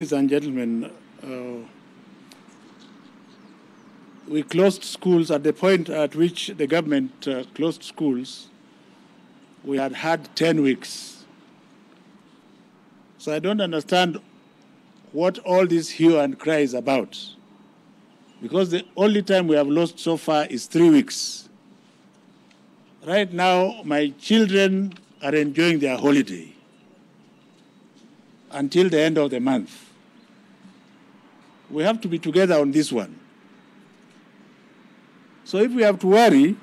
Ladies and gentlemen, we closed schools at the point at which the government closed schools. We had 10 weeks. So I don't understand what all this hue and cry is about, because the only time we have lost so far is 3 weeks. Right now, my children are enjoying their holiday until the end of the month. We have to be together on this one. So if we have to worry,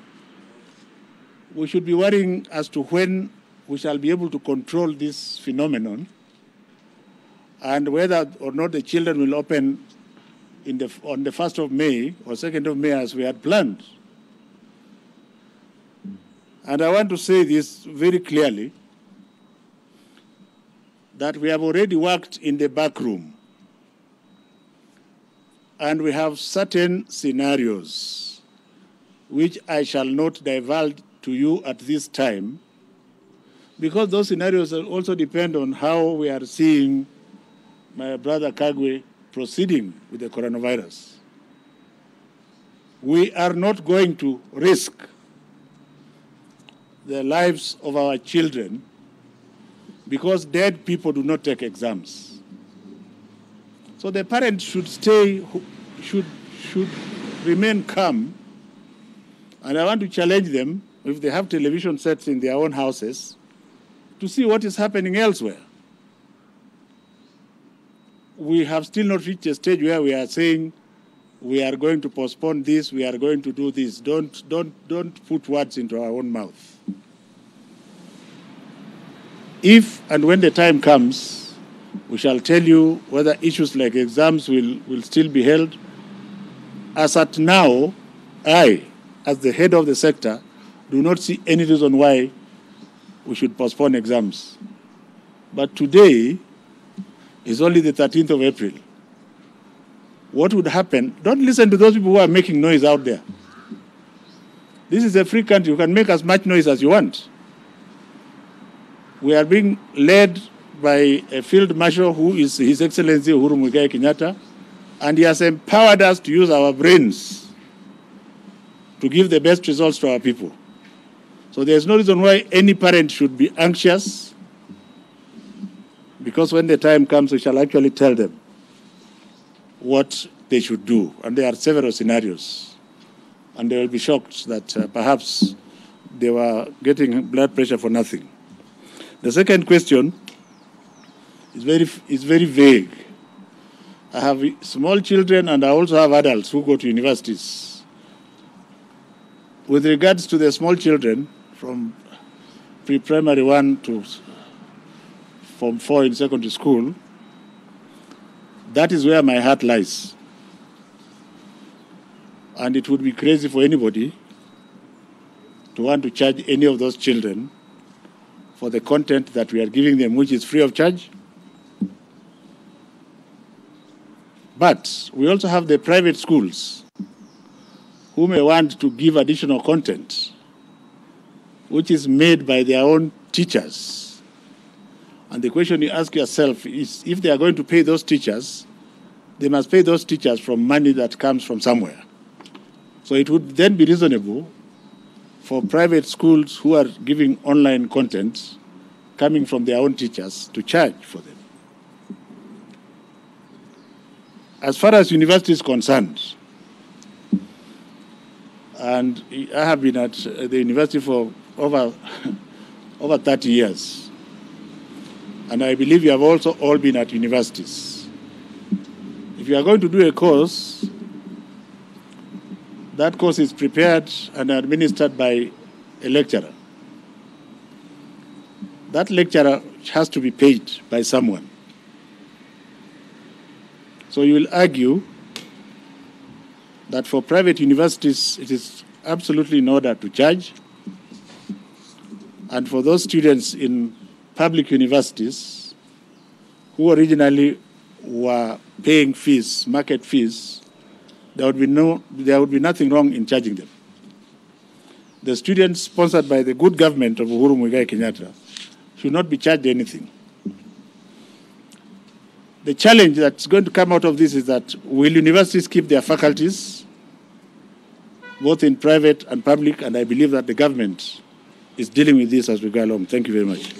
we should be worrying as to when we shall be able to control this phenomenon and whether or not the children will open on the 1st of May or 2nd of May as we had planned. And I want to say this very clearly, that we have already worked in the back room. And we have certain scenarios which I shall not divulge to you at this time, because those scenarios also depend on how we are seeing my brother Kagwe proceeding with the coronavirus. We are not going to risk the lives of our children because dead people do not take exams. So the parents should remain calm, and I want to challenge them, if they have television sets in their own houses, to see what is happening elsewhere. We have still not reached a stage where we are saying we are going to postpone this, we are going to do this. Don't put words into our own mouth. If and when the time comes, we shall tell you whether issues like exams will still be held. As at now, I, as the head of the sector, do not see any reason why we should postpone exams. But today is only the 13th of April. What would happen? Don't listen to those people who are making noise out there. This is a free country. You can make as much noise as you want. We are being led by a field marshal who is His Excellency Uhuru Muigai Kenyatta, and he has empowered us to use our brains to give the best results to our people. So there's no reason why any parent should be anxious, because when the time comes, we shall actually tell them what they should do. And there are several scenarios. And they will be shocked that perhaps they were getting blood pressure for nothing. The second question is very vague. I have small children and I also have adults who go to universities. With regards to the small children, from pre-primary 1 to Form 4 in secondary school, that is where my heart lies. And it would be crazy for anybody to want to charge any of those children for the content that we are giving them, which is free of charge. But we also have the private schools who may want to give additional content, which is made by their own teachers. And the question you ask yourself is, if they are going to pay those teachers, they must pay those teachers from money that comes from somewhere. So it would then be reasonable for private schools who are giving online content coming from their own teachers to charge for them. As far as university is concerned, and I have been at the university for over 30 years, and I believe you have also all been at universities. If you are going to do a course, that course is prepared and administered by a lecturer. That lecturer has to be paid by someone. So you will argue that for private universities, it is absolutely in order to charge. And for those students in public universities who originally were paying fees, market fees, there would be nothing wrong in charging them. The students sponsored by the good government of Uhuru Muigai Kenyatta should not be charged anything. the challenge that's going to come out of this is that will universities keep their faculties, both in private and public? And I believe that the government is dealing with this as we go along. Thank you very much.